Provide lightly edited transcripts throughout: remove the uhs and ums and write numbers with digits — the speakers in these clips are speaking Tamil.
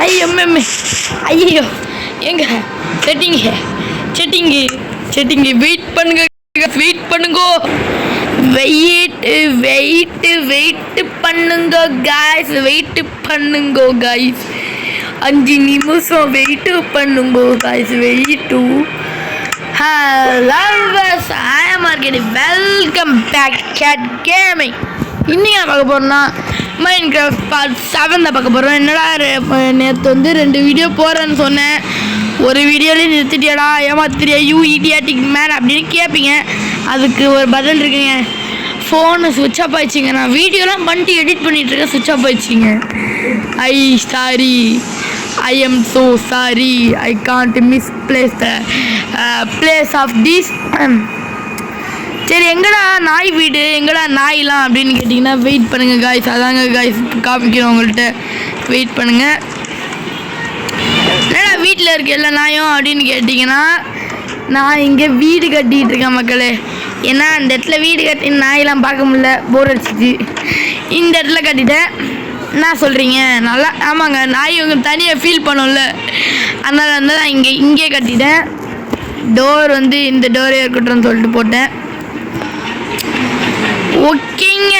ஐயம்மே ஐயோ எங்க செட்டிங்கு வெயிட் பண்ணுங்க வெயிட் பண்ணுங்க गाइस வெயிட் பண்ணுங்க गाइस 5 நிமிஷம் வெயிட் பண்ணுங்க guys wait hello I am Market welcome back Cat Gaming இன்னைக்கு நான் பார்க்க போறேன்னா Minecraft part 7 தான் பார்க்க போறோம். என்னடா நேத்து வந்து 2 வீடியோ போறேன்னு சொன்னேன், ஒரு வீடியோல நிறுத்திட்டியாடா ஏமாத்திரியா யூ இடியாட்டிக் மேன் அப்படின்னு கேட்பீங்க. அதுக்கு ஒரு பதில் இருக்குங்க, ஃபோனை சுவிட்ச் ஆஃப் ஆயிடுச்சுங்க. நான் வீடியோலாம் பண்ணிட்டு எடிட் பண்ணிட்டு இருக்கேன், சுவிட்ச் ஆஃப் ஆயிடுச்சுங்க. I am so sorry, I can't misplace the place of this. சரி எங்கடா நாய் வீடு, எங்கடா நாயெலாம் அப்படின்னு கேட்டிங்கன்னா வெயிட் பண்ணுங்கள் காய்ஸ். அதாங்க காய்ஸ் காமிக்கிறோம் உங்கள்கிட்ட, வெயிட் பண்ணுங்கள். என்னடா வீட்டில் இருக்க எல்லா நாயும் அப்படின்னு கேட்டிங்கன்னா, நான் இங்கே வீடு கட்டிகிட்டு இருக்கேன் மக்களே. ஏன்னா அந்த இடத்துல வீடு கட்டி நாயெல்லாம் பார்க்க முடியல, போர் அடிச்சிச்சு. இந்த இடத்துல கட்டிட்டேன். என்ன சொல்கிறீங்க? நல்லா ஆமாங்க, நாய் உங்களுக்கு தனியாக ஃபீல் பண்ணும்ல, அதனால வந்து நான் இங்கே கட்டிட்டேன். டோர் வந்து இந்த டோரே இருக்கட்டும்னு சொல்லிட்டு போட்டேன். ஓகேங்க,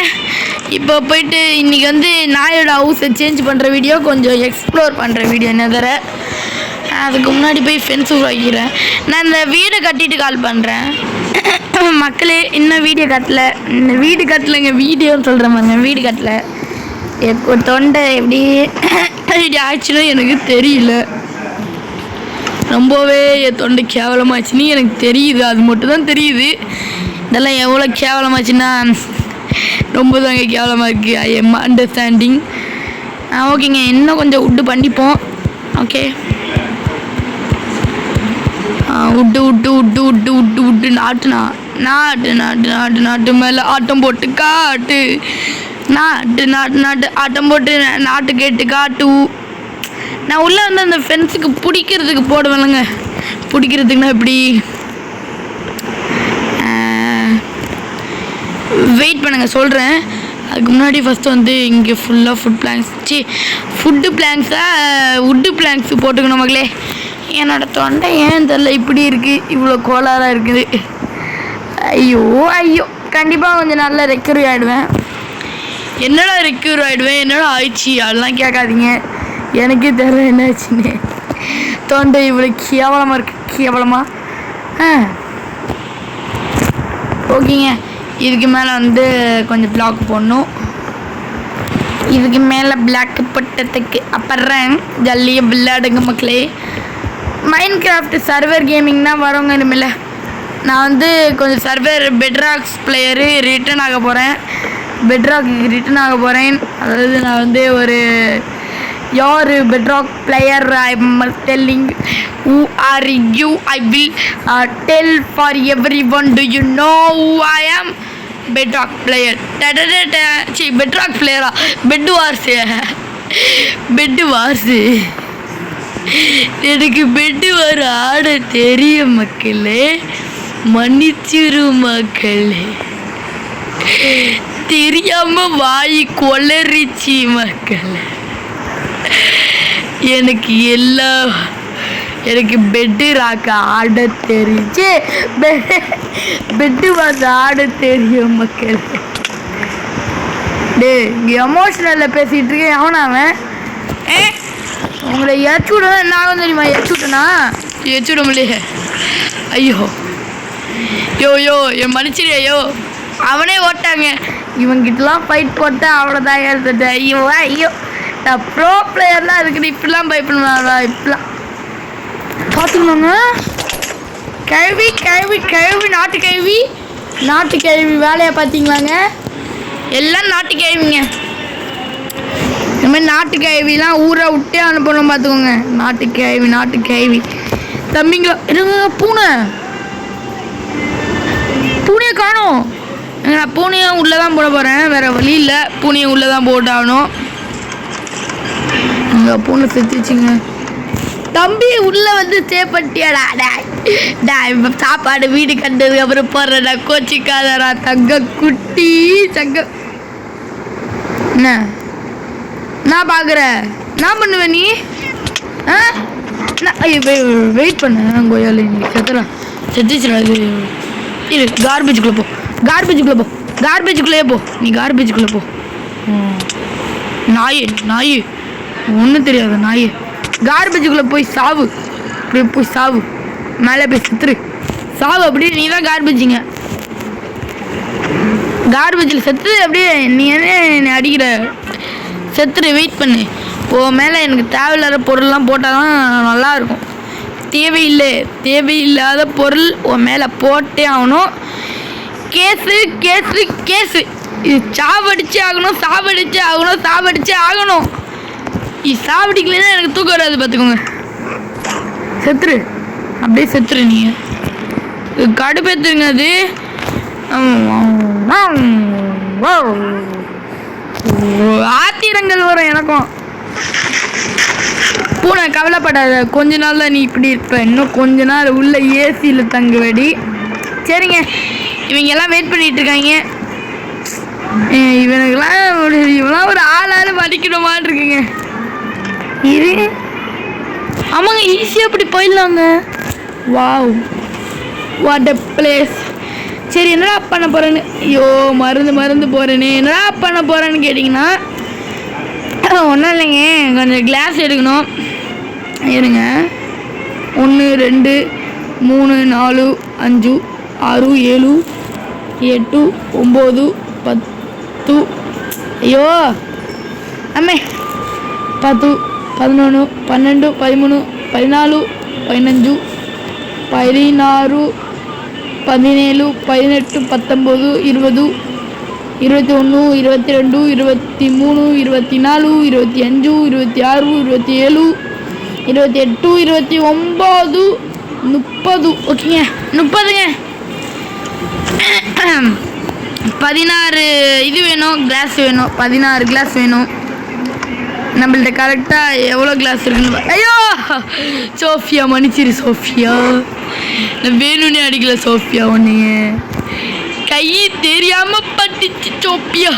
இப்போ போயிட்டு இன்றைக்கி வந்து நாயோட ஹவுஸை சேஞ்ச் பண்ணுற வீடியோ, கொஞ்சம் எக்ஸ்ப்ளோர் பண்ணுற வீடியோ என்ன தர. அதுக்கு முன்னாடி போய் ஃபென்ஸ் வைக்கிறேன். நான் இந்த வீடை கட்டிட்டு கால் பண்ணுறேன் மக்களே. இன்னும் வீடியோ கட்டலை, இந்த வீடு கட்டலைங்க, வீடியோன்னு சொல்கிற மாதிரிங்க, வீடு கட்டலை. எப்போ தொண்டை எப்படி ஆச்சுன்னு எனக்கு தெரியல, ரொம்பவே என் தொண்டை கேவலமாச்சுன்னு எனக்கு தெரியுது, அது மட்டும் தான் தெரியுது. இதெல்லாம் எவ்வளோ கேவலமாச்சுன்னா ரொம்ப தாங்க கேவலமாக இருக்குது. I am understanding. ஓகேங்க, இன்னும் கொஞ்சம் உட்டு பண்ணிப்போம். ஓகே, உட்டு நாட்டு மேலே ஆட்டம் போட்டு காட்டு, நாட்டு ஆட்டம் போட்டு நாட்டு கேட்டு காட்டு. நான் உள்ளே வந்து அந்த ஃபென்ஸுக்கு பிடிக்கிறதுக்கு போடுவேன்லங்க, பிடிக்கிறதுக்குன்னா எப்படி, வெயிட் பண்ணுங்கள் சொல்கிறேன். அதுக்கு முன்னாடி ஃபஸ்ட்டு வந்து இங்கே ஃபுல்லாக ஃபுட்டு பிளாங்க்ஸு போட்டுக்கணும் மக்களே. என்னோடய தொண்டை ஏன் தெரில இப்படி இருக்குது, இவ்வளோ கோளாறாக இருக்குது. ஐயோ கண்டிப்பாக கொஞ்சம் நல்லா ரெக்கவரி ஆகிடுவேன். என்னடா ரெக்கவரி ஆகிடுவேன், என்னடா ஆயிடுச்சு அதெல்லாம் கேட்காதீங்க, எனக்கே தெரியல என்ன ஆச்சுன்னு. தொண்டை இவ்வளோ கேவலமாக இருக்குது, கேவலமாக. ஓகேங்க, இதுக்கு மேலே வந்து கொஞ்சம் பிளாக் போடணும். இதுக்கு மேலே பிளாக் போட்டதுக்கு அப்புறம் ஜல்லியாக விளையாடுங்க மக்களே. மைன்கிராஃப்ட் சர்வர் கேமிங் தான் வரவங்க இனிமேல். நான் வந்து கொஞ்சம் சர்வர் பெட்ராக்ஸ் பிளேயரு ரிட்டர்ன் ஆக போகிறேன். அதாவது நான் வந்து ஒரு யார் Petrarch player, I am telling who are you, I will tell for everyone, do you know who I am? bedrock player. bedrock player bed wars எனக்கு பெட்டு வர ஆட தெரியும் மக்களே, மன்னிச்சிரு மக்களே, தெரியாம வாய் கொளறிச்சி மக்களே. எனக்கு பெட்டு ராக்க ஆட தெரிஞ்சு, பெட்டு வாக்க ஆட தெரியும் மக்கள். இங்கே எமோஷனலில் பேசிகிட்டு இருக்கேன். அவனாவன் உங்களை எச்சு விடணும், என்ன ஆகும் தெரியுமா? எச்சு விட முடியல. ஐயோ என் மன்னிச்சிரியா. அவனே ஓட்டாங்க, இவங்கிட்டலாம் ஃபைட் போட்டால் அவ்வளோதான் எடுத்துட்டேன். ஐயோ நான் ப்ரோ பிளேயர்லாம் இருக்குது, இப்படிலாம் பயப்படுவாங்களா? இப்படிலாம் பார்த்துக்கணுங்க. கிழவி நாட்டு கிழவி வேலையை பார்த்தீங்களாங்க? எல்லாம் நாட்டு கிழவிங்க. இந்த மாதிரி நாட்டு கிழவிலாம் ஊரை விட்டே அனுப்பணும் பார்த்துக்கோங்க. நாட்டு கிழவி தம்பிங்களா. என்னங்க பூனையை காணோம். நான் பூனையை உள்ளே தான் போட போகிறேன், வேறு வழி இல்லை, பூனையை உள்ளே தான் போட்டாகணும். இங்கே பூனை செத்துச்சுங்க. தம்பி உள்ளே வந்து சேப்பட்டியாடா. சாப்பாடு வீடு கண்டதுக்கு அப்புறம் போடுறடா, கோச்சிக்காதடா தங்க குட்டி என்ன நான் பார்க்குறேன். நான் பண்ணுவேன், நீ ஐயோ வெயிட் பண்ண கோயால் இன்னைக்கு செத்துறேன். செத்துச்சுடா இது. இரு கார்பேஜுக்குள்ளே போ, கார்பேஜுக்குள்ளே போ, கார்பேஜுக்குள்ளேயே போ, நீ கார்பேஜுக்குள்ளே போ. நாய் நாய் ஒன்றும் தெரியாது நாய். கார்பேஜுக்குள்ளே போய் சாவு, அப்படியே போய் சாவு, மேலே போய் செத்துரு சாவு. அப்படியே நீ தான் கார்பேஜுங்க. கார்பேஜில் செத்து அப்படியே நீ என்ன அடிக்கிற செத்துரு. வெயிட் பண்ணு. ஓ மேலே எனக்கு தேவையில்லாத பொருள்லாம் போட்டால் தான் நல்லாயிருக்கும். தேவையில்லாத பொருள் உன் மேலே போட்டே ஆகணும். கேஸு கேஸு கேஸு. இது சாவடிச்சே ஆகணும், சாவடிச்சே ஆகணும், சாவடிச்சே ஆகணும். இது சாவடிக்கலன்னா எனக்கு தூக்கம் வராது பார்த்துக்கோங்க. செத்துரு, அப்படியே செத்துரு. நீங்கள் கடுப்பேற்றுங்க. அது ஆத்திரங்கள் வரும் எனக்கும். பூனை கவலைப்படாத, கொஞ்ச நாள் தான் நீ இப்படி இருப்ப. இன்னும் கொஞ்ச நாள் உள்ள ஏசியில் தங்குவடி. சரிங்க, இவங்க எல்லாம் வெயிட் பண்ணிட்டு இருக்காங்க. இவெல்லாம் ஒரு ஆளால மதிக்கணுமான்னு இருக்குங்க. இது ஆமாங்க, ஈஸியாக அப்படி போயிடலாங்க. Wow, what a place. சரி என்னடா பண்ண போகிறேன்னு, ஐயோ மருந்து போகிறேன்னு என்னடா பண்ண போகிறேன்னு கேட்டிங்கன்னா ஒன்றும் இல்லைங்க. கொஞ்சம் கிளாஸ் எடுக்கணும். இருங்க. 1 2 3 4 5 6 7 8 9 10. ஐயோ அம்மே 10 11 12 13 14 15 16 17 18 19 20 21 22 23 24 25 26 27 28 29 30. ஓகேங்க 30ங்க. 16 இது வேணும், கிளாஸ் வேணும். 16 கிளாஸ் வேணும். நம்மள்ட்ட கரெக்டாக எவ்வளோ கிளாஸ் இருக்குன்னு. ஐயோ சோஃபியா, மன்னிச்சிரு சோஃபியா, நான் வேணும்னே அடிக்கல சோஃபியா. ஒன்றைய கை தெரியாமல் பட்டுச்சு சோஃபியா.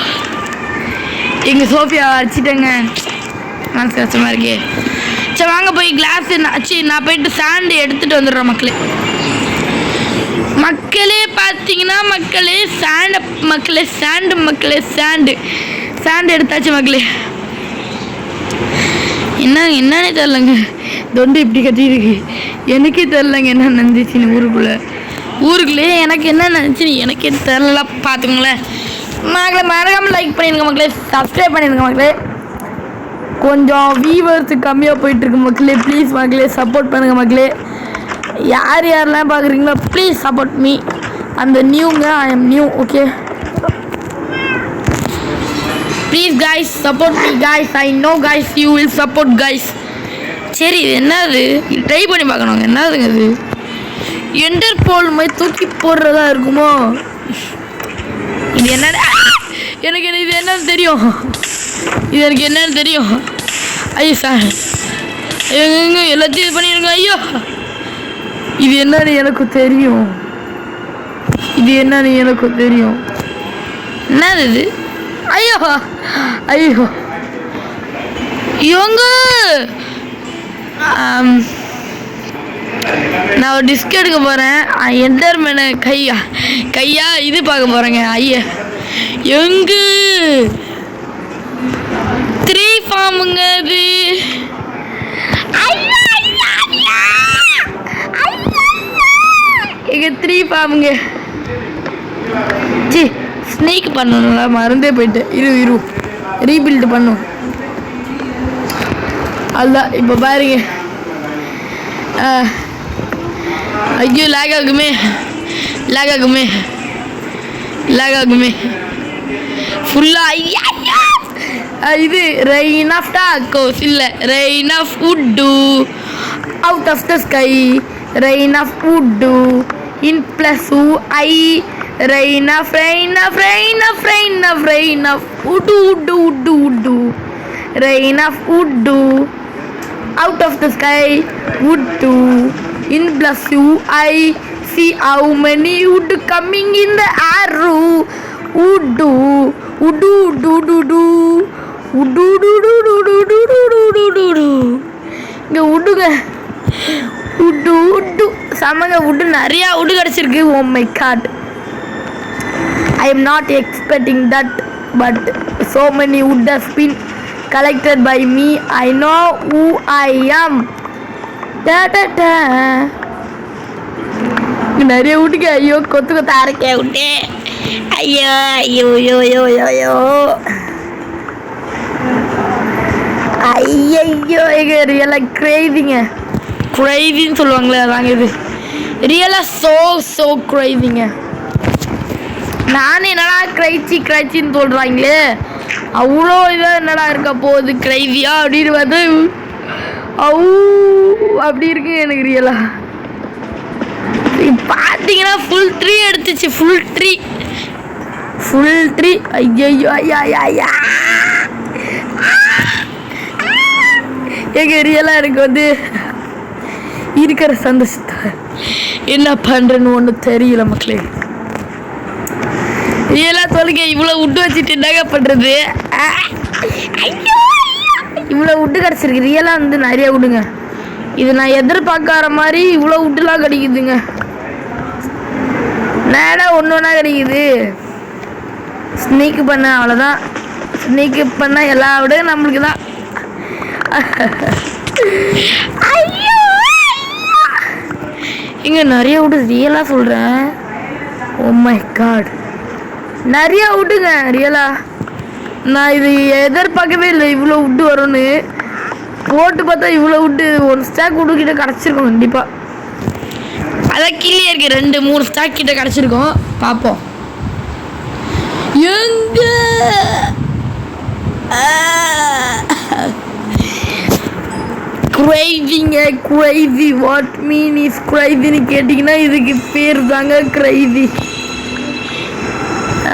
எங்கள் சோஃபியா அடிச்சிட்டேங்க, மனசு கஷ்டமாக இருக்கே. சரி வாங்க போய் கிளாஸு நான் போயிட்டு சாண்டு எடுத்துகிட்டு வந்துடுறேன் மக்களே. மக்களே பார்த்தீங்கன்னா சாண்டு எடுத்தாச்சு மக்களே. என்னன்னே தெரிலங்க, தொண்டு இப்படி கட்டியிருக்கு. எனக்கே தெரிலங்க என்ன நினச்சின்னு. ஊருக்குள்ளே எனக்கு என்ன நினச்சின்னு எனக்கே தெரில. பார்த்துக்கோங்களேன் மக்களே. மறக்காமல் லைக் பண்ணிடுங்க மக்களே, சப்ஸ்கிரைப் பண்ணிடுங்க மக்களே. கொஞ்சம் வியூவர்ஸ் கம்மியாக போயிட்டுருக்கு மக்களே. ப்ளீஸ் மக்களே சப்போர்ட் பண்ணுங்கள் மக்களே. யாரெல்லாம் பார்க்குறீங்களோ ப்ளீஸ் சப்போர்ட் மீ. அந்த நியூங்க, I am new. Okay please guys support me guys. I know guys you will support guys. சரி இது என்னது, ட்ரை பண்ணி பார்க்கணுங்க. என்னதுங்க இது, என்டர் போல் மாதிரி தூக்கி போடுறதா இருக்குமோ? இது என்ன, எனக்கு இது என்னன்னு தெரியும். இது எனக்கு என்னன்னு தெரியும். ஐயோ சார் எங்க எல்லாத்தையும் இது பண்ணிடுங்க. ஐயோ இது என்னன்னு எனக்கு தெரியும். என்னது இது? ஐயோ இவங்க நான் ஒரு டிஸ்க் எடுக்க போகிறேன். என்டர்மேனை கையா இது பார்க்க போகிறேங்க. ஐயா எங்க 3 ஃபார்முங்க அது. எங்க 3 ஃபார்முங்க. சி ஸ்னீக் பண்ணணும்ல, மறந்தே போயிட்டு. இரு ரீபில்டு பண்ணும். அதுதான் இப்போ பாருங்க. ஐயோ லேக் ஆகுமே ஃபுல்லாக. ஐயா இது ரெயின் ஆஃப் டாக்கோஸ் இல்லை, rain of wood out of the sky, rain of wood in plus I, rain of wood rain of wood out of the sky, wood to in plus you I see how many wood coming in the arrow. Wood do இங்க woodங்க உட்டு சமங்க உட்டு நிறையா உட்டு கிடச்சிருக்கு. Oh my God, I am not expecting that, but so many wood has been collected by me. I know who I am. நிறைய விட்டுக்கு ஐயோ கொத்து கொத்த அரைக்க விட்டு ஐயோ ஐயோ ஐயோ ஐயோ ஐயோ ஐயோ எங்க ரியலாக கிரேவின்னு சொல்லுவாங்களே அதாங்க இது ரியலாக ஸோ கிரேவிங்க. நானே என்னடா கிரைச்சின்னு சொல்கிறாங்களே அவ்வளோ இதாக என்னடா இருக்க போகுது கிரைவியா அப்படின்னு வந்து அப்படி இருக்கு எனக்கு ரியலாக. பார்த்தீங்கன்னா ஃபுல் ட்ரீ எடுத்துச்சு. ஃபுல் ட்ரீ ஐயோ ஐயா எங்க ரியலாக எனக்கு வந்து இருக்கிற சந்தோஷத்தை என்ன பண்ணுறேன்னு ஒன்றும் தெரியல மக்களே. ரியலாக சொல்லுங்க, இவ்வளோ விட்டு வச்சுட்டு என்னங்க பண்ணுறது? இவ்வளோ விட்டு கிடச்சிருக்கு. ரியலாக வந்து நிறைய விடுங்க. இது நான் எதிர்பார்க்காத மாதிரி இவ்வளோ விட்டுலாம் கிடைக்குதுங்க. நேராக ஒன்றா கிடைக்குது. ஸ்னீக்கு பண்ண அவ்வளோதான். ஸ்னீக்கு பண்ண எல்லா விடையும் நம்மளுக்கு தான். இங்கே நிறைய விடு ரியலாக சொல்கிறேன். ஓ மை காட், நிறைய விட்டுங்க ரியலாக. நான் இது எதிர்பார்க்கவே இல்லை இவ்வளோ விட்டு வரும்னு. போட்டு பார்த்தா இவ்வளோ விட்டு 1 ஸ்டாக் விட்டு கிட்ட கிடச்சிருக்கோம் கண்டிப்பாக. அதான் கீழே இருக்கு 2-3 ஸ்டாக் கிட்ட கிடச்சிருக்கோம். பார்ப்போம் எங்க கிரைவி. வாட் மீன் இஸ் கிரைவின்னு கேட்டிங்கன்னா இதுக்கு பேர் தாங்க கிரைவி.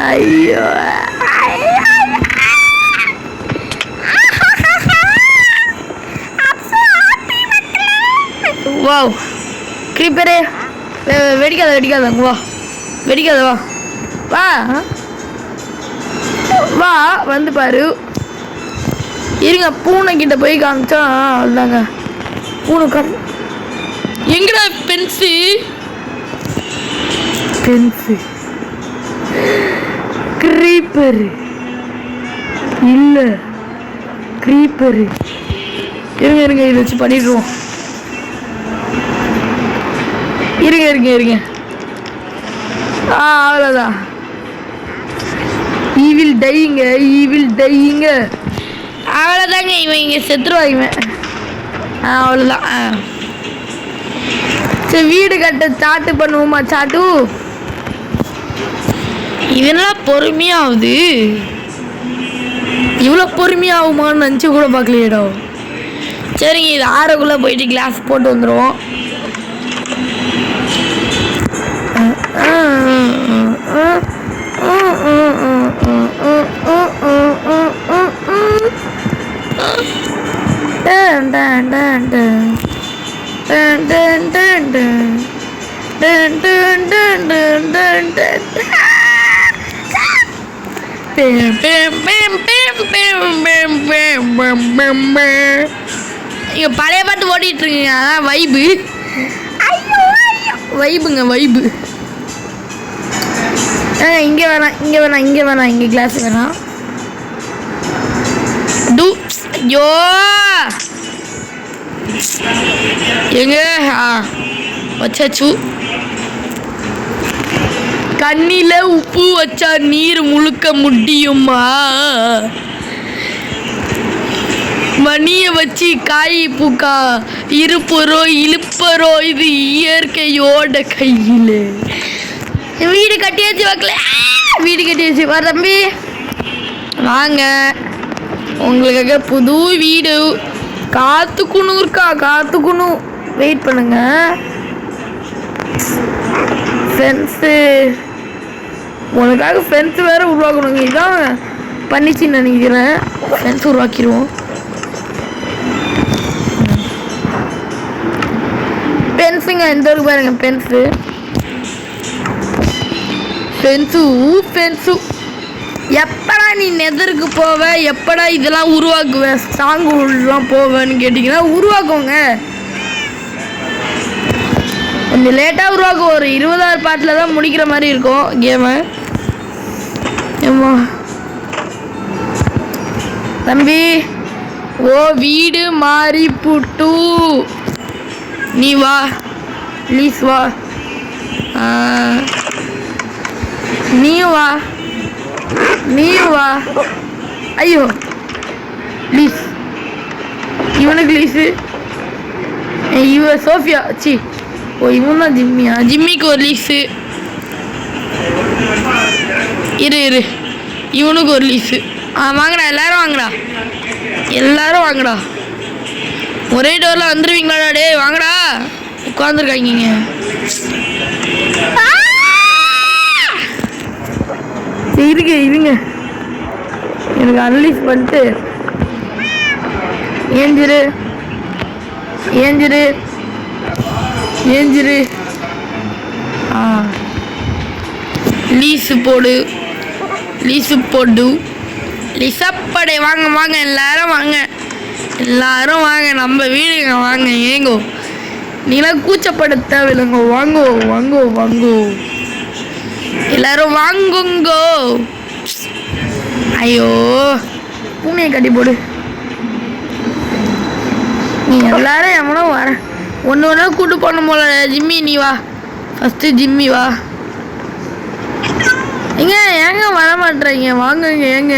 ஐயோ வாவ் கிரீப்பரே வெடிக்காத வா வா வந்து பாரு. இருங்க பூனை கிட்ட போய் காமிச்சா அவ்வளோதாங்க. பூனை எங்கடா பென்சு கிரீப்பரு இல்லை கிரீப்பரு. இருங்க இதை வச்சு பண்ணிடுவோம். இருங்க அவ்வளோதான். ஈவில் டையிங்க அவ்வளோதாங்க. இவன் இங்கே செத்துருவாங்க. அவ்வளோதான். சரி வீடு கட்ட சாட்டு பண்ணுவோமா? சாட்டு இதெல்லாம் பொறுமையாகுது. இவ்வளோ பொறுமையாகுமான்னு நினச்சி கூட பார்க்கலையேடா. சரிங்க, இது 6க்குள்ளே போயிட்டு கிளாஸ் போட்டு வந்துடுவோம். இங்க பழைய பாட்டு ஓடிட்டு இருக்கீங்க. அதான் வைபு. இங்கே வேணாம் இங்கே கிளாஸ் வேணாம். ஐயோ எங்க வச்சாச்சு. கண்ணில உப்பு வச்சா நீர் முழுக்க முடியுமா? மணியை வச்சு காய் பூக்கா இருப்பரோ இழுப்பரோ இது இயற்கையோட கையில். வீடு கட்டியாச்சு வாக்கல. வீடு கட்டியாச்சு. வா தம்பி வாங்க, உங்களுக்காக புது வீடு. காத்துக்கணும் வெயிட் பண்ணுங்க. ஃபென்ஸு உனக்காக ஃபென்ஸ் வேறு உருவாக்கணுங்க. இதான் பண்ணிச்சின்னு நினைக்கிறேன். ஃபென்ஸ் உருவாக்கிடுவோம். பென்ஸுங்க எந்த ஒரு பாருங்க பென்ஸு எப்படா நீ நெதருக்கு போவ, எப்படா இதெல்லாம் உருவாக்குவேன், ஸ்ட்ராங் ஹோல்ட்லாம் போவேன்னு கேட்டிங்கன்னா உருவாக்குவோங்க. கொஞ்சம் லேட்டாக உருவாக்கும். ஒரு 20வது பாட்டில் தான் முடிக்கிற மாதிரி இருக்கும் கேமை. ஏம்மா தம்பி, ஓ வீடு மாறி புட்டு, நீ வா ப்ளீஸ் வா, நீயும் வா, நீயும் வா. ஐயோ ப்ளீஸ், இவனுக்கு லீஸு, இவ சோஃபியா சி, ஓ இவன் தான் ஜிம்மியா, ஜிம்மிக்கு ஒரு லீஸு. இரு இவனுக்கு ஒரு லீஸு. வாங்கடா எல்லாரும் வாங்கடா, எல்லாரும் வாங்கடா. ஒரே டோரில் வந்துடுவீங்களாடா? டே வாங்கடா, உட்காந்துருக்காங்க. இருங்க எனக்கு அன்லீஸ் பண்ணிட்டு ஏஞ்சிரு. லீஸு போடு லிசப்படை. வாங்க எல்லாரும் வாங்க நம்ம வீடுங்க, வாங்க. ஏங்கோ நீலாம் கூச்சப்பட தேவையில்லைங்க, வாங்கோ எல்லாரும் வாங்குங்கோ. ஐயோ பூனையை கட்டி போடு. நீ எல்லாரும் எவனோ வர ஒன்று கூட்டு போன போல. ஜிம்மி நீ வா ஃபஸ்ட்டு, ஜிம்மி வா. ஏங்க வர மாட்டேறீங்க? வாங்குங்க, ஏங்க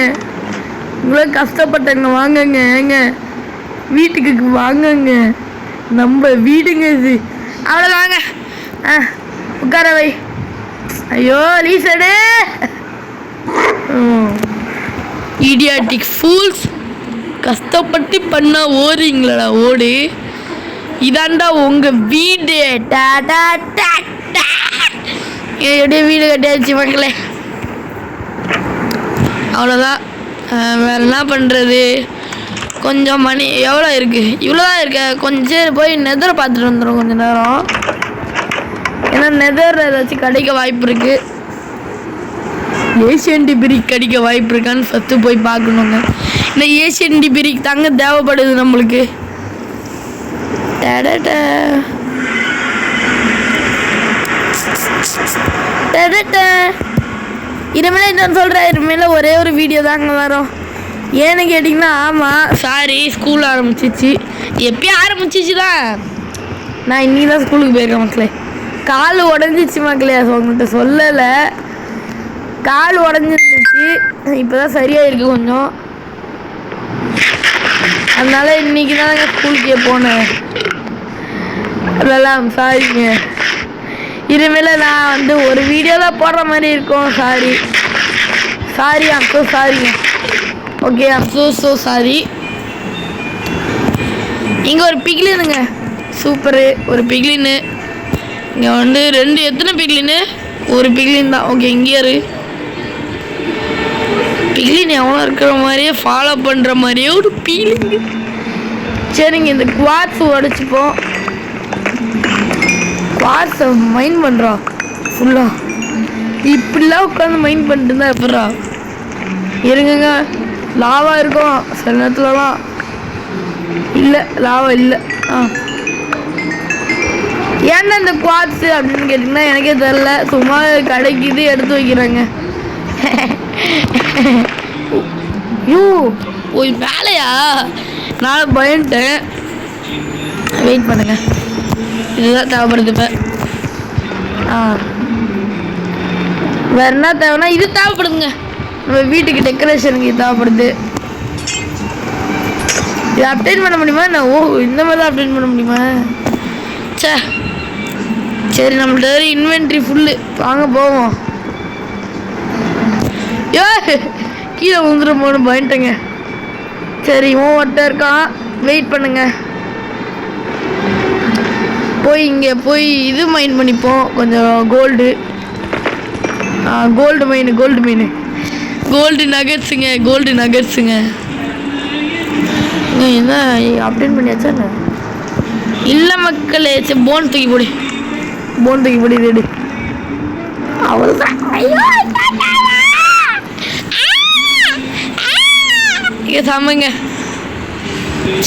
இவ்வளோ கஷ்டப்பட்டங்க, வாங்குங்க, ஏங்க வீட்டுக்கு வாங்குங்க, நம்ம வீடுங்க இது. அவ்வளோ வாங்க, உட்கார வை. ஐயோ லீசடு, இடியாட்டிக் ஃபூல்ஸ், கஷ்டப்பட்டு பண்ண ஓடுறீங்களா? ஓடு, இதாண்டா உங்க வீடு. எப்படியே வீடு கட்டியாச்சு மக்களே. அவ்வளோதான், வேறு என்ன பண்ணுறது? கொஞ்சம் மணி எவ்வளோ இருக்குது? இவ்வளோதான் இருக்க. கொஞ்சம் போய் நெதரை பார்த்துட்டு வந்துடும் கொஞ்சம் நேரம். ஏன்னா நெதர் ஏதாச்சும் கிடைக்க வாய்ப்பு இருக்குது. ஏஷியன் டிபிரிக் கிடைக்க வாய்ப்பு இருக்கான்னு ஃபஸ்ட்டு போய் பார்க்கணுங்க. இந்த ஏஷியன் டிபிரிக் தாங்க தேவைப்படுது நம்மளுக்கு. இனிமேல் என்ன சொல்கிறேன், இனிமேல் ஒரே ஒரு வீடியோ தாங்க வரும். ஏன்னு கேட்டிங்கன்னா, ஆமாம் சாரி, ஸ்கூல் ஆரம்பிச்சிச்சு. எப்பயும் ஆரம்பிச்சிச்சு தான். நான் இன்றைக்கி தான் ஸ்கூலுக்கு போயிருக்கேன் மக்களே. கால் உடஞ்சிச்சு மக்களே, உங்கள்கிட்ட சொல்லலை. கால் உடஞ்சிருந்துச்சு, இப்போ தான் சரியாக இருக்குது கொஞ்சம். அதனால் இன்றைக்கி தாங்க ஸ்கூலுக்கே போனேன். அதெல்லாம் சாரிங்க. இனிமேல் நான் வந்து ஒரு வீடியோ தான் போடுற மாதிரி இருக்கும். சாரி ஐம் ஸோ சாரிங்க. Okay I'm so sorry. இங்கே ஒரு பிக்லினுங்க, சூப்பரு. ஒரு பிக்லின்னு இங்கே வந்து எத்தனை பிக்லின்னு? ஒரு பிக்லின் தான். ஓகே இங்கே பிக்லின் எவ்வளோ இருக்கிற மாதிரியே ஃபாலோ பண்ணுற மாதிரியே ஒரு பீலிங்கு. சரிங்க, இந்த குவாட்ஸ் உடச்சிப்போம். குவாட்ஸை மைண்ட் பண்ணுறோம் ஃபுல்லாக. இப்படிலாம் உட்காந்து மைண்ட் பண்ணிட்டு இருந்தா எப்படா? இருங்க, லாவா இருக்கும் சில நேரத்துலலாம். இல்லை லாவா இல்லை. ஏன்னா இந்த குவாட்ஸு அப்படின்னு கேட்டிங்கன்னா எனக்கே தெரில. சும்மா கிடைக்குது எடுத்து வைக்கிறாங்க. யூ போய் வேலையா? நான் பயன்ட்டேன். வெயிட் பண்ணுங்க, இதுதான் தேவைப்படுது இப்போ. வேற என்ன தேவைன்னா இது தேவைப்படுதுங்க. நம்ம வீட்டுக்கு டெக்கரேஷனுக்கு இது தேவைப்படுது. இது அப்டேட் பண்ண முடியுமா என்ன? ஓ இந்த மாதிரி தான் அப்டேட் பண்ண முடியுமா? சரி, நம்மள்ட்ட இன்வென்ட்ரி ஃபுல்லு. வாங்க போவோம். ஏ கீழே வந்துடும் போன பயன்ட்டேங்க. சரி, ஒருத்தர் இருக்கான், வெயிட் பண்ணுங்க. இங்கே போய் இது மைண்ட் பண்ணிப்போம் கொஞ்சம். கோல்டு மைனு, கோல்டு நகட்ஸுங்க. என்ன அப்டேட் பண்ணியாச்சா என்ன? இல்லை மக்களே. சரி, போன் தூக்கி போடு இது. அவ்வளோதான். சமைங்க.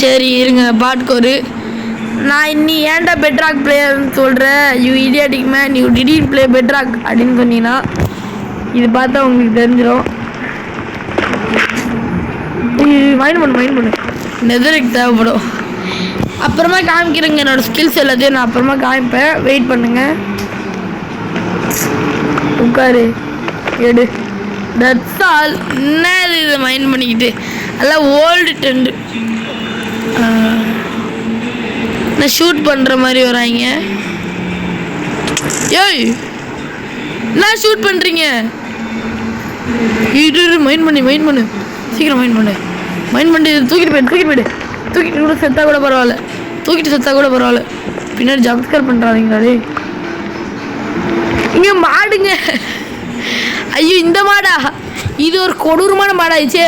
சரி இருங்க, பாட்கோரு நான் நீ ஏன்டா பெட்ராக் பிளேயர்னு சொல்கிறேன், you idiotic man, you didn't play Petrarch அப்படின்னு சொன்னீங்கன்னா இது பார்த்தா உங்களுக்கு தெரிஞ்சிடும். மைண்ட் பண்ணு நெதருக்கு தேவைப்படும். அப்புறமா காமிக்கிறேங்க என்னோடய ஸ்கில்ஸ் எல்லாத்தையும் நான் அப்புறமா காமிப்பேன். வெயிட் பண்ணுங்க. உட்காரு எடு. That's all. என்ன இது மைண்ட் பண்ணிக்கிட்டு எல்லாம் ஓல்டு ட்ரெண்டு. நான் ஷூட் பண்ணுற மாதிரி வராங்க. ஏய் நான் ஷூட் பண்ணுறீங்க. இது மைண்ட் பண்ணு சீக்கிரம் மைண்ட் பண்ணி தூக்கிட்டு போயிடு கூட செத்தா கூட பரவாயில்ல. பின்னாடி ஜம்ஸ்கர் பண்ணுறாங்களே இங்கே மாடுங்க. ஐயோ இந்த மாடா, இது ஒரு கொடூரமான மாடாயிடுச்சே.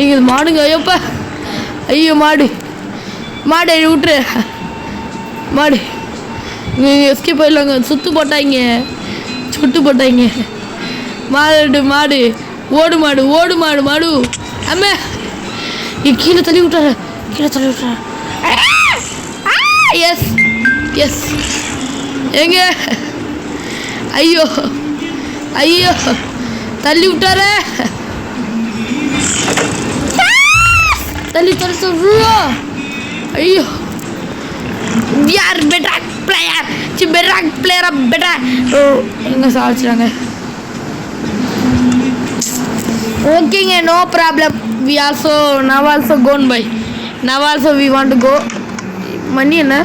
இது மாடுங்க. ஐயோப்பா ஐயோ மாடு விட்டுரு. மாடு எஸ்கேப் போயிடலாங்க. சுட்டு போட்டாங்க. மாடு ஓடு மாடு. அம்மா கீழே தள்ளி விட்டார. எஸ் எங்க ஐயோ தள்ளி விட்டார. தள்ளி ஐயோ யார் பெட்ராக் பிளேயரா பெட்டா எங்க சாதிச்சாங்க. ஓகேங்க, no problem. now also gone by. Now also we want to go. மணி என்ன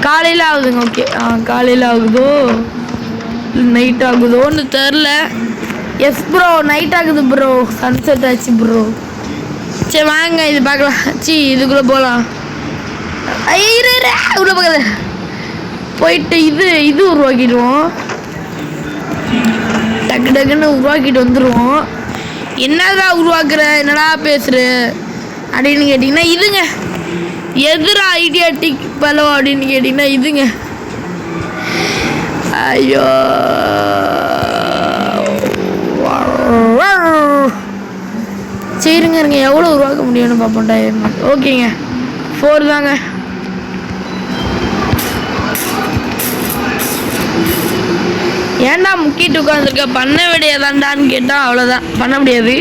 காலையில் ஆகுதுங்க. ஓகே காலையில் ஆகுதோ நைட் ஆகுதோன்னு தெரில. எஸ் ப்ரோ நைட் ஆகுது ப்ரோ. சன்செட் ஆச்சு ப்ரோ. சரி வாங்க இது பார்க்கலாம். இதுக்குள்ளே போகலாம். உள்ள பக்கத்தில் போயிட்டு இது உருவாக்கிடுவோம். டக்குன்னு உருவாக்கிட்டு வந்துடுவோம். என்னதான் உருவாக்குற, என்னடா பேசுகிற அப்படின்னு கேட்டிங்கன்னா இதுங்க. எதிரா ஐடியாட்டிக் பலோ அப்படின்னு கேட்டிங்கன்னா இதுங்க. ஐயோ சரிங்க இருங்க, எவ்வளோ உருவாக்க முடியும்னு பார்ப்போம். டைம் ஓகேங்க 4 தாங்க. ஏன்டா முக்கிட்டு உட்காந்துருக்க, பண்ண விடையதாண்டான்னு கேட்டால் அவ்வளோதான், பண்ண முடியாது.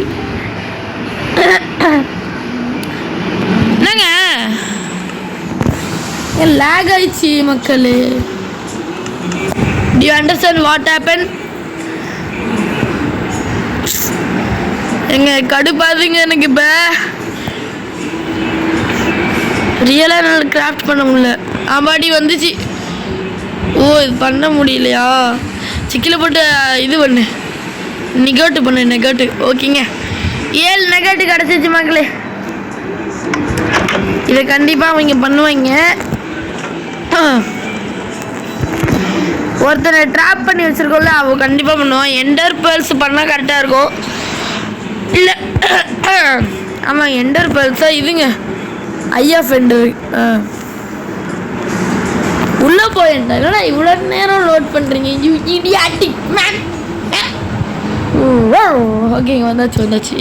என்னங்க லேக் ஆயிடுச்சு மக்களே. To you understand what happen? எங்க கடுப்பாதுங்க எனக்கு. இப்போ ரியலாக என்னால் கிராஃப்ட் பண்ண முடியல. ஆமாடி வந்துச்சு. ஓ இது பண்ண முடியலையா? சிக்கில் போட்டு இது பண்ணு, நெகோட்டு. ஓகேங்க 7 நெகோட்டு கிடச்சிச்சு மக்களே. இதை கண்டிப்பாக அவங்க பண்ணுவாங்க. ஒருத்தனை ட்ராப் பண்ணி வச்சுருக்கோம்ல, அவள் கண்டிப்பாக பண்ணுவான். எண்டர் பேர்ல்ஸ் பண்ணால் கரெக்டாக இருக்கும். இல்லை ஆமாம் எண்டர் பேர்ல்ஸாக இதுங்க. ஐயா ஃப்ரெண்டு உள்ளே போயிட்டா. இல்லைடா இவ்வளோ நேரம் லோட் பண்ணுறீங்க யூ இடியாட்டிக் மேன். ஓகேங்க வந்தாச்சு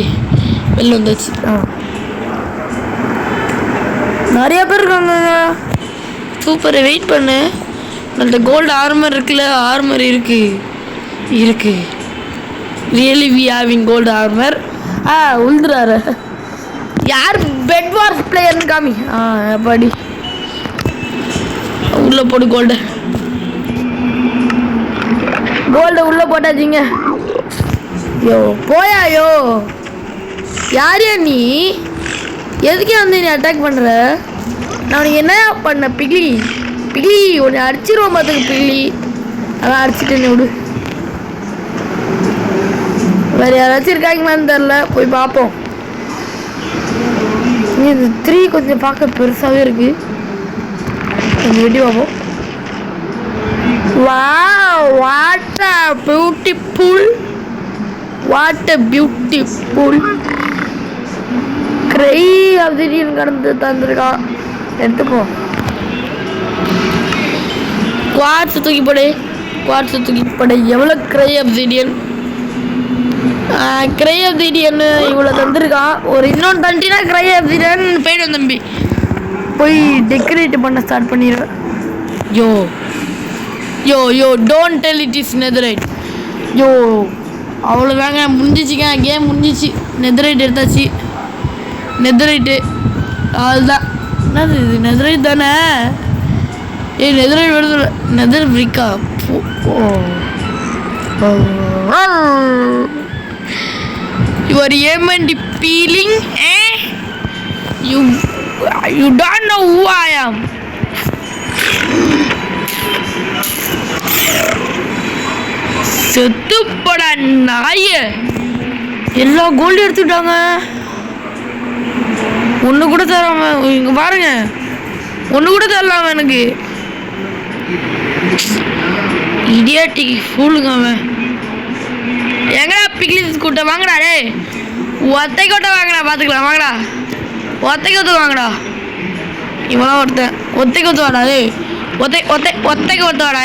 வெளில வந்தாச்சு. நிறைய பேர் இருக்காங்க. சூப்பர். வெயிட் பண்ணு, அந்த கோல்டு ஆர்மர் இருக்குல்ல, ஆர்மர் இருக்கு. Really we having gold armour. உழுதுறாரு யார் பெட் வார்ஸ் பிளேயர்னு காமி. படி உள்ள போடு. கோல்டு உள்ள போட்டாச்சிங்க. போயாயோ யாரையா நீ? எதுக்கே வந்து நீ அட்டாக் பண்ணுற? நான் உனக்கு என்ன பண்ண பிக்லி உன்னை அடிச்சிருவோம் பார்த்துக்கு பிக்லி. அதான் அடிச்சுட்டு விடு. வேறு யாராச்சும் இருக்காங்களான்னு தெரில, போய் பார்ப்போம். இது 3 கொஞ்சம் பார்க்க பெருசாகவே இருக்குது. கொஞ்சம் வெட்டி பார்ப்போம். What a beautiful cry Obsidian கடந்து தந்துருக்கா. எடுத்துப்போம். குவார்ட்ஸ் தூக்கி போடு. எவ்வளோ கிரை அப்சிடியன் இவ்வளோ தந்துருக்கான். ஒரு இன்னொன்று தண்டினா கிரை அப்சிடியன் போயிடும் தம்பி. போய் டெக்கரேட் பண்ண ஸ்டார்ட் பண்ணிடுவேன். Yo yo yo don't tell it is netherite. Yo அவ்வளோதாங்க, முடிஞ்சிச்சிங்க, கேம் முடிஞ்சிச்சு. நெதரைட் எடுத்தாச்சு. நெதரைட்டு அதுதான். என்னது இது? நெதரைட் தானே? ஏய் நெதரைட் வருது. நெதர் பிரிக்கா? யுவர் ஏமண்டி feeling. You don't know who I am. செத்துப்பட நாய. எல்லா கோல்டு எடுத்துட்டாங்க. ஒன்று கூட தராம இங்கே பாருங்க, ஒன்று கூட தரலாம எனக்கு. இடியாட்டிக்கு ஃபூலுங்க அவன். எங்கடா பிக்லிஸ் கூட்ட வாங்கடா. டே ஒத்தை கோட்டை வாங்கடா, பார்த்துக்கலாம் வாங்கடா. ஒத்தை கொத்து வாங்கடா. இவெல்லாம் ஒருத்தன் ஒத்தை கொத்து வாடா. டே ஒத்தைக்கு ஒத்து வாடா.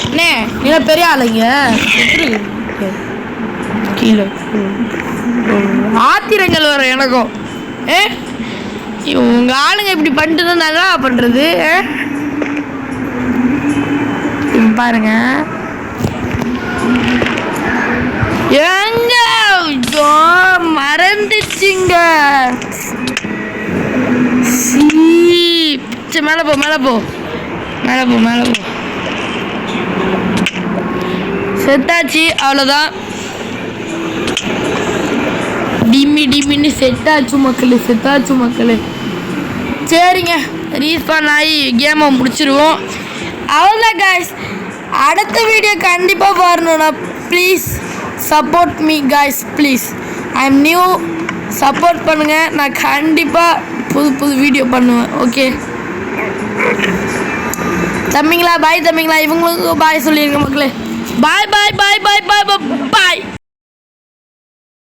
அண்ணே நீ பெரிய ஆளுங்க. கீழே ஆத்திரங்கள் வர எனக்கும். உங்க ஆளுங்க இப்படி பண்ணிட்டு தான் நல்லா பண்றது. பாருங்க எங்க மறந்துச்சுங்க. மேல போ மேல போ மேல போ மேல போ. செத்தாச்சு, அவ்வளோதான். டிம்மி டிமின்னு செத்தாச்சு மக்களே, செத்தாச்சு மக்களே. சரிங்க, ரீஸ்பான் ஆகி கேமை முடிச்சிருவோம். அவ்வளோதான் காய்ஸ். அடுத்த வீடியோ கண்டிப்பாக வரணும்னா please support me guys, please. I am new, support பண்ணுங்கள். நான் கண்டிப்பாக புது வீடியோ பண்ணுவேன். ஓகே தம்பிங்களா, பாய் தம்பிங்களா. இவங்களுக்கு பாய் சொல்லிடுங்க மக்களே. பாய் பாய் பாய் பாய் பாய் பாய்.